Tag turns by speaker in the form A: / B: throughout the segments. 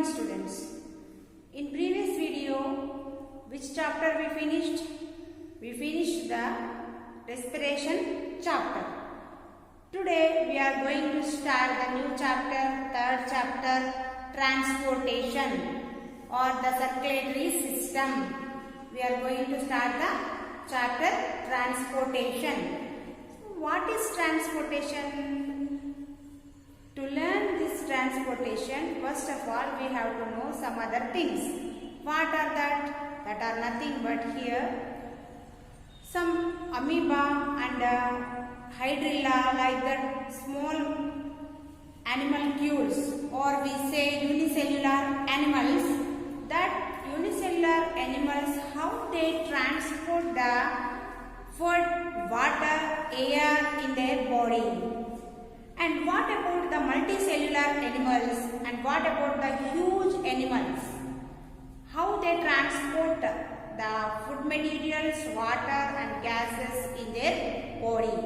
A: students. In previous video, which chapter we finished? We finished the respiration chapter. Today we are going to start the new chapter, third chapter, transportation or the circulatory system. We are going to start the chapter transportation. So what is transportation? To learn this transportation, first of all, we have to know some other things. What are that? That are nothing but here some amoeba and hydrilla, like that small animalcules, or we say unicellular animals. That unicellular animals, how they transport the food, water, air in their body. And what about the multicellular animals, and what about the huge animals? How they transport the food materials, water and gases in their body.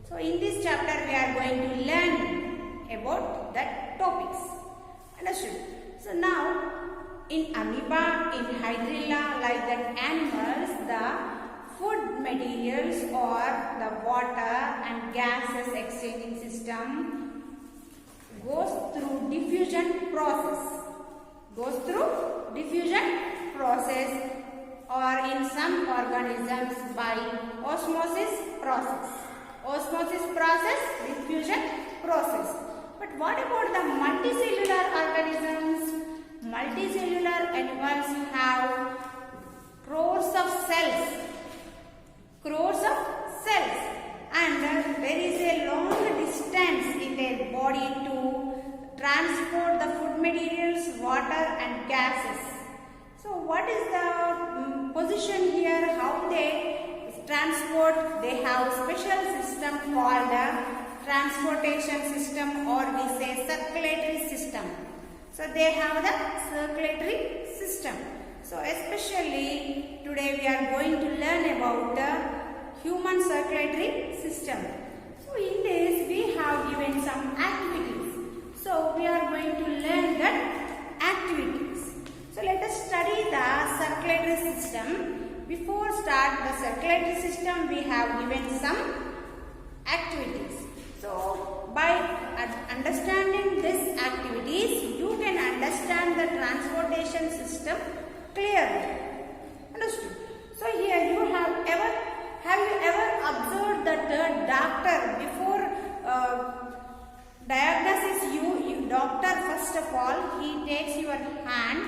A: So in this chapter we are going to learn about that topics. Understood? So now in amoeba, in hydrilla, like that animals, the food materials or the water and gases exchanging system goes through diffusion process. Or in some organisms by osmosis process, diffusion process. But what about the multicellular organisms? Multicellular animals have crores of cells, and there is a long distance in their body to transport the food materials, water and gases. So what is the position here? How they transport? They have special system called transportation system, or we say circulatory system. So they have the circulatory system. So especially today we are going to learn about the human circulatory system. So in this we have given some activities. So we are going to learn that activities. So let us study the circulatory system. Before start the circulatory system, we have given some activities. So by understanding these activities, you can understand the transportation system clearly. Understood? So here you have you ever observed that the doctor before diagnosis doctor, first of all he takes your hand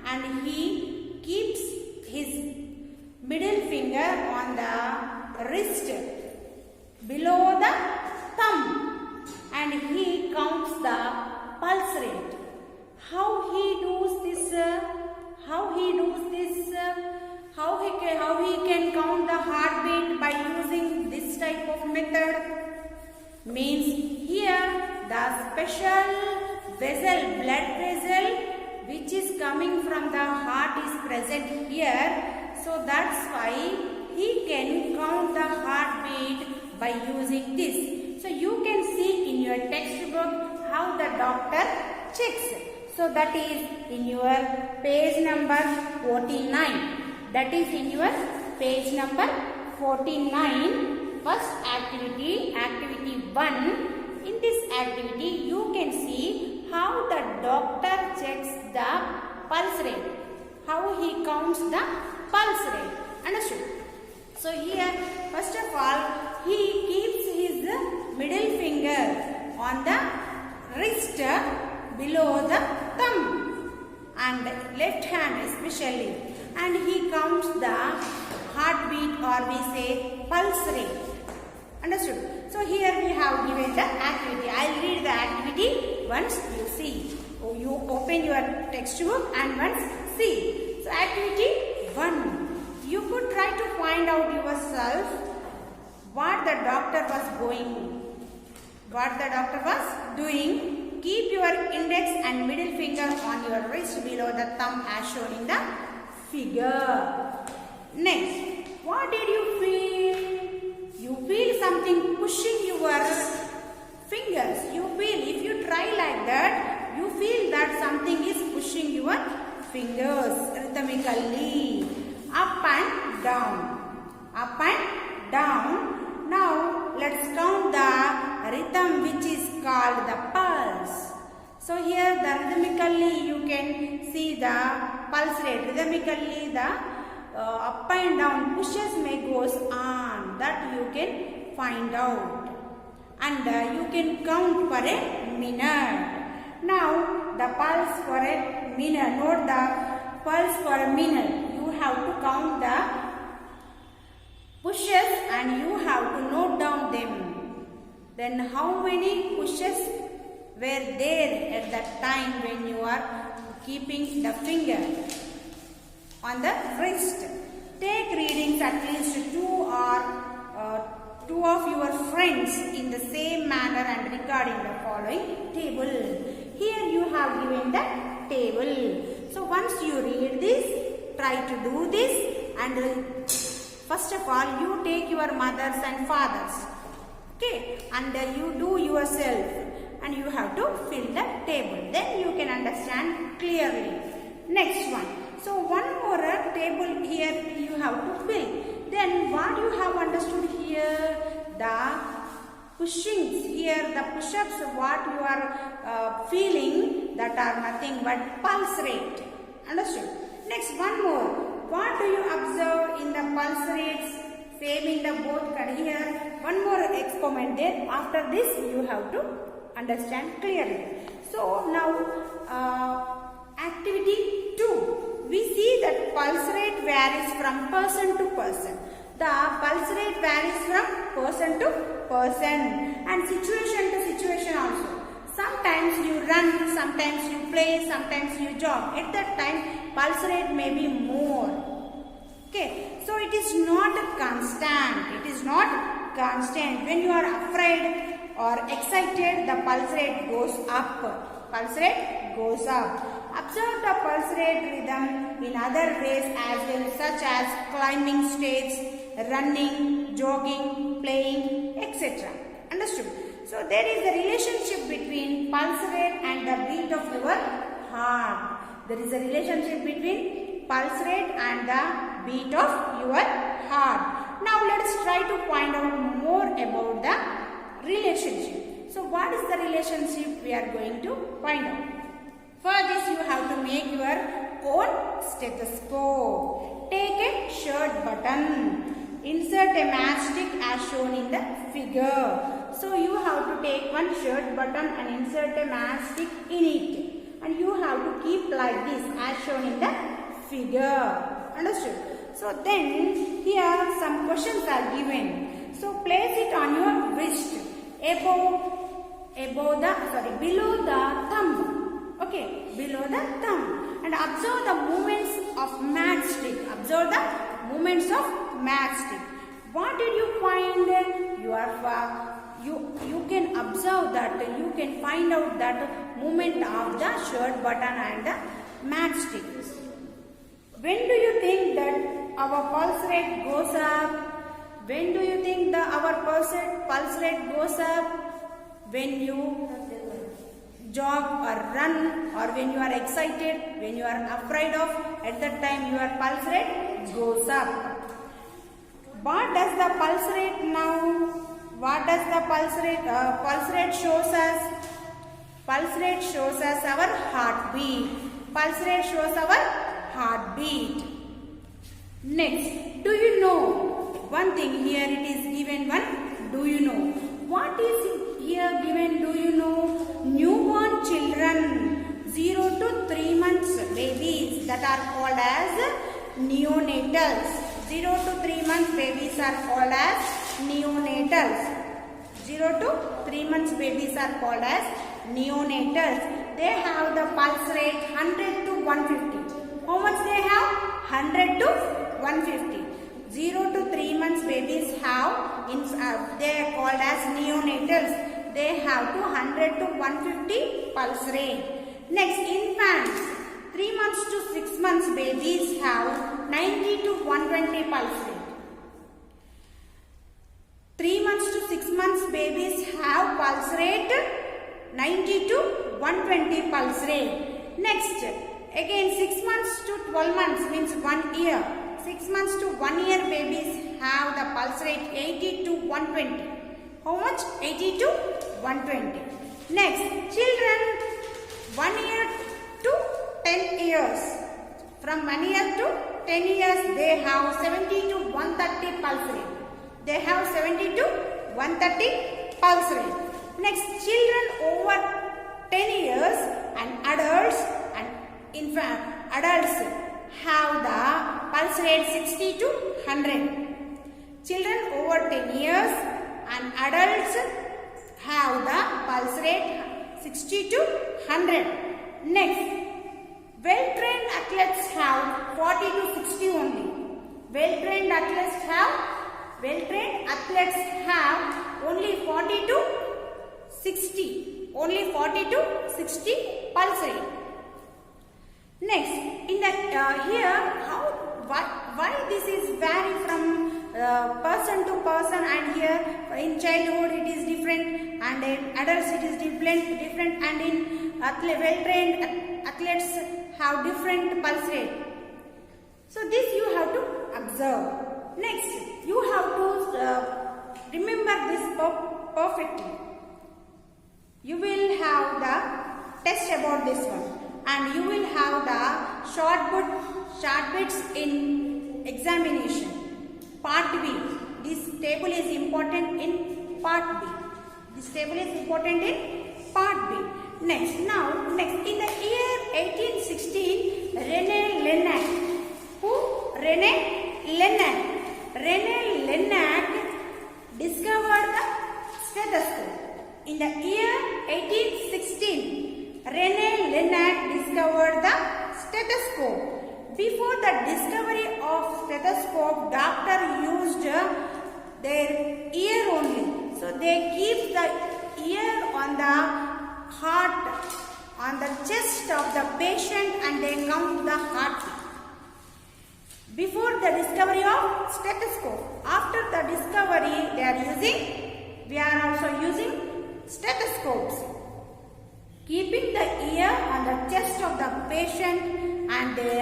A: and he keeps his middle finger on the wrist below the thumb and he counts the pulse rate. How he does this? How he can count the heartbeat by using this type of method? Means here the special vessel, blood vessel, which is coming from the heart is present here. So that's why he can count the heartbeat by using this. So you can see in your textbook how the doctor checks. So that is in your page number 49. That is in your page number 49. First activity, activity 1. In this activity, you can see how the doctor checks the pulse rate. How he counts the pulse rate. Understood? So here, first of all, he keeps his middle finger on the wrist below the thumb and left hand especially, and he counts the heartbeat, or we say pulse rate. Understood? So here we have given the activity. I will read the activity once you see. You open your textbook and once see. So activity 1. You could try to find out yourself what the doctor was doing. Keep your index and middle finger on your wrist below the thumb as shown in the figure. Next, what did you feel? You feel something pushing your fingers. You feel, if you try like that, you feel that something is your fingers rhythmically. Up and down. Up and down. Now let's count the rhythm which is called the pulse. So here the rhythmically you can see the pulse rate. Rhythmically the up and down pushes may goes on. That you can find out. And you can count for a minute. Now the pulse for a minute. Note the pulse for a minute. You have to count the pushes and you have to note down them. Then how many pushes were there at that time when you are keeping the finger on the wrist? Take readings at least two of your friends in the same manner and regarding the following table. Here you have given the table. So once you read this, try to do this, and first of all you take your mothers and fathers, okay, and you do yourself and you have to fill the table. Then you can understand clearly. Next one. So one more table here you have to fill. Then what you have understood here? The pushings here, the push-ups, what you are feeling, that are nothing but pulse rate. Understood? Next, one more. What do you observe in the pulse rates? Same in the both here. One more experiment there. After this, you have to understand clearly. So now, activity 2. We see that pulse rate varies from person to person. The pulse rate varies from person to person and situation to situation also. Sometimes you run, sometimes you play, sometimes you jog. At that time, pulse rate may be more. Okay, so it is not constant. It is not constant. When you are afraid or excited, the pulse rate goes up. Pulse rate goes up. Observe the pulse rate rhythm in other ways as well, such as climbing states, running, jogging, playing, etc. Understood? So there is a relationship between pulse rate and the beat of your heart. There is a relationship between pulse rate and the beat of your heart. Now let's try to find out more about the relationship. So what is the relationship we are going to find out? For this you have to make your own stethoscope. Take a shirt button. Insert a matchstick as shown in the figure. So you have to take one shirt button and insert a matchstick in it. And you have to keep like this as shown in the figure. Understood? So then here some questions are given. So place it on your wrist below the thumb. Okay, below the thumb, and observe the movements of matchstick. Observe the movements of matchstick. What did you find? You can observe that. You can find out that movement of the shirt button and the matchstick. When do you think that our pulse rate goes up? When do you think that our pulse rate goes up? When you jog or run, or when you are excited, when you are afraid of, at that time your pulse rate goes up. What does the pulse rate now? What does the pulse rate shows us? Pulse rate shows us our heartbeat. Pulse rate shows our heartbeat. Next, do you know? One thing here it is given one. Do you know? What is here given? Do you know? Newborn children, 0 to 3 months babies, that are called as neonatals. 0 to 3 months babies are called as neonatals. 0 to 3 months babies are called as neonatals. They have the pulse rate 100 to 150. How much they have? 100 to 150. 0 to 3 months babies have, they are called as neonatals. They have 100 to 150 pulse rate. Next, infants, 3 months to 6 months babies have 90 to 120 pulse rate. 3 months to 6 months babies have pulse rate 90 to 120 pulse rate. Next, Again 6 months to 12 months means 1 year. 6 months to 1 year babies have the pulse rate 80 to 120. How much? 80 to 120. Next, children 1 year to 10 years. From 1 year to 10 years, they have 70 to 130 pulse rate. They have 70 to 130 pulse rate. Next, children over 10 years and adults have the pulse rate 60 to 100. Children over 10 years and adults have the pulse rate 60 to 100. Next, well-trained athletes have 40 to 60 only. Well-trained athletes have only 40 to 60. Only 40 to 60 pulse rate. Next, in the why this is vary from person to person, and here in childhood it is different, and in adults it is different, and in well-trained athletes have different pulse rate. So this you have to observe. Next, you have to remember this perfectly. You will have the test about this one, and you will have the short bits in examination. Part B. This table is important in Part B. This table is important in Part B. Next, in the year 1816, René Laennec. Who? René Laennec. René Laennec discovered the stethoscope. In the year 1816, René Laennec discovered the stethoscope. Before the discovery of stethoscope, doctor used their ear only. So they keep the ear on the heart, on the chest of the patient, and they count the heartbeat. Before the discovery of stethoscope, after the discovery, we are also using stethoscopes, keeping the ear on the chest of the patient, and they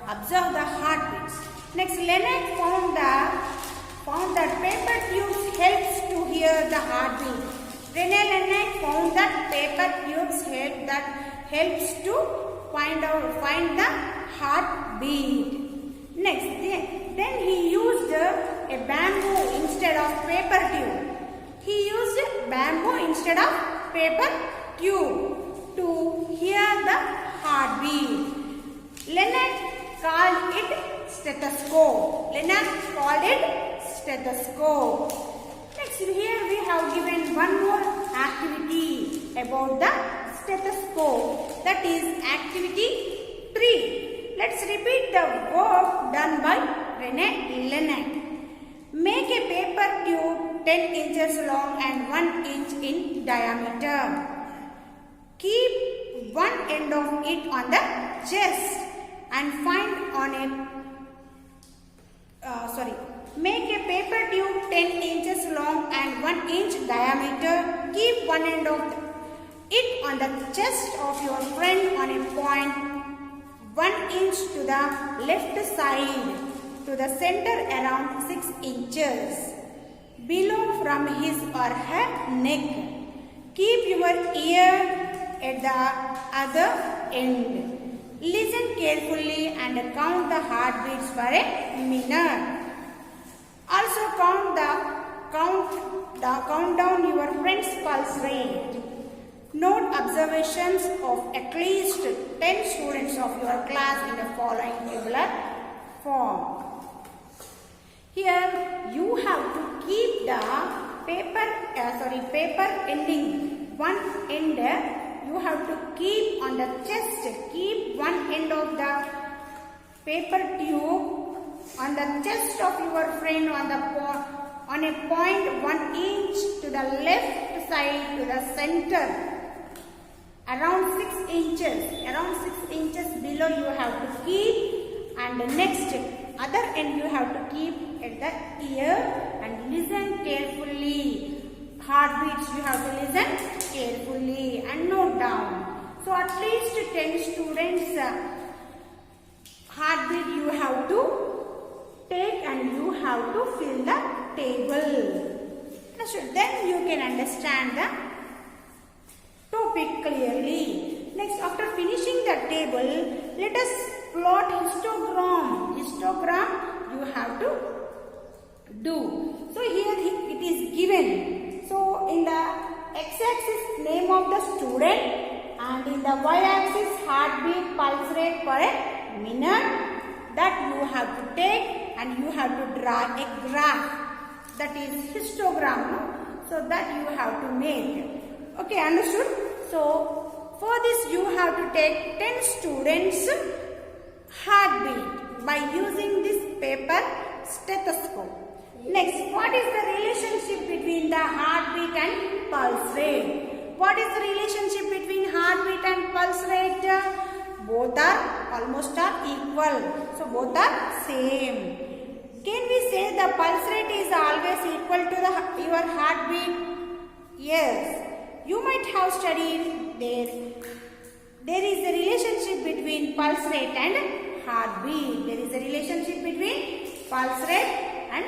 A: observe the heartbeats. Next, Laennec found that paper tubes helps to hear the heartbeat. René Laennec found that paper tubes helps to find the heartbeat. Next, then he used a bamboo instead of paper tube. He used bamboo instead of paper tube to hear the heartbeat. Laennec called it stethoscope. Next, here we have given one more activity about the stethoscope. That is activity 3. Let's repeat the work done by René Laennec. Make a paper tube 10 inches long and 1 inch in diameter. Keep one end of it on the chest and make a paper tube 10 inches long and 1 inch diameter. Keep one end of it on the chest of your friend on a point 1 inch to the left side, to the center around 6 inches below from his or her neck. Keep your ear at the other end. Listen carefully and count the heartbeats for a minute. Also count down your friend's pulse rate. Note observations of at least 10 students of your class in the following tabular form. Here you have to keep the paper ending. One end you have to keep on the chest. Keep one end of the paper tube on the chest of your friend on a point 1 inch to the left side to the center. Around 6 inches below you have to keep, and the next other end you have to keep at the ear and listen carefully. Heartbeats you have to listen carefully and note down. So at least 10 students heartbeat you have to take and you have to fill the table. Then you can understand the topic clearly. Next, after finishing the table, let us plot histogram. Histogram you have to do. So here it is given. So in the x-axis name of the student and in the y-axis heartbeat pulse rate per a minute, that you have to take and you have to draw a graph. That is histogram. No? So that you have to make. Okay, understood? So for this you have to take 10 students heartbeat by using this paper stethoscope. Next, what is the relationship between the heartbeat and pulse rate? What is the relationship between heartbeat and pulse rate? Both are almost equal. So both are same. Can we say the pulse rate is always equal to your heartbeat? Yes. You might have studied there is a relationship between pulse rate and heartbeat. There is a relationship between pulse rate and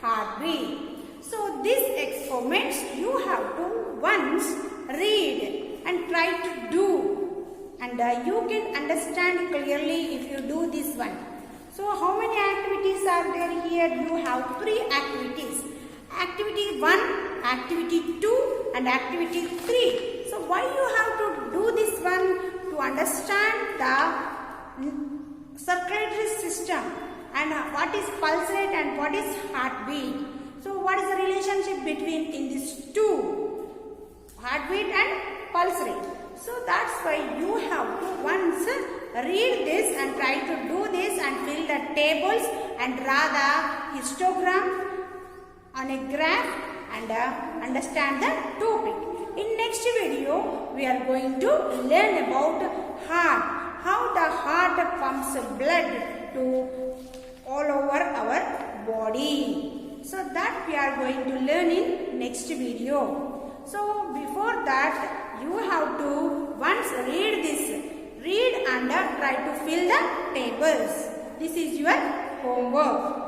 A: heartbeat. So these experiments you have to once read and try to do, and you can understand clearly if you do this one. So how many activities are there here? You have 3 activities. Activity 1, activity 2 and activity 3. So why you have to do this one? To understand the circulatory system and what is pulse rate and what is heartbeat. So what is the relationship between in these two? Heartbeat and pulse rate. So that's why you have to once read this and try to do this and fill the tables and draw the histogram on a graph and understand the topic. In next video, we are going to learn about heart. How the heart pumps blood to all over our body. So that we are going to learn in next video. So before that, you have to once read and try to fill the tables. This is your homework.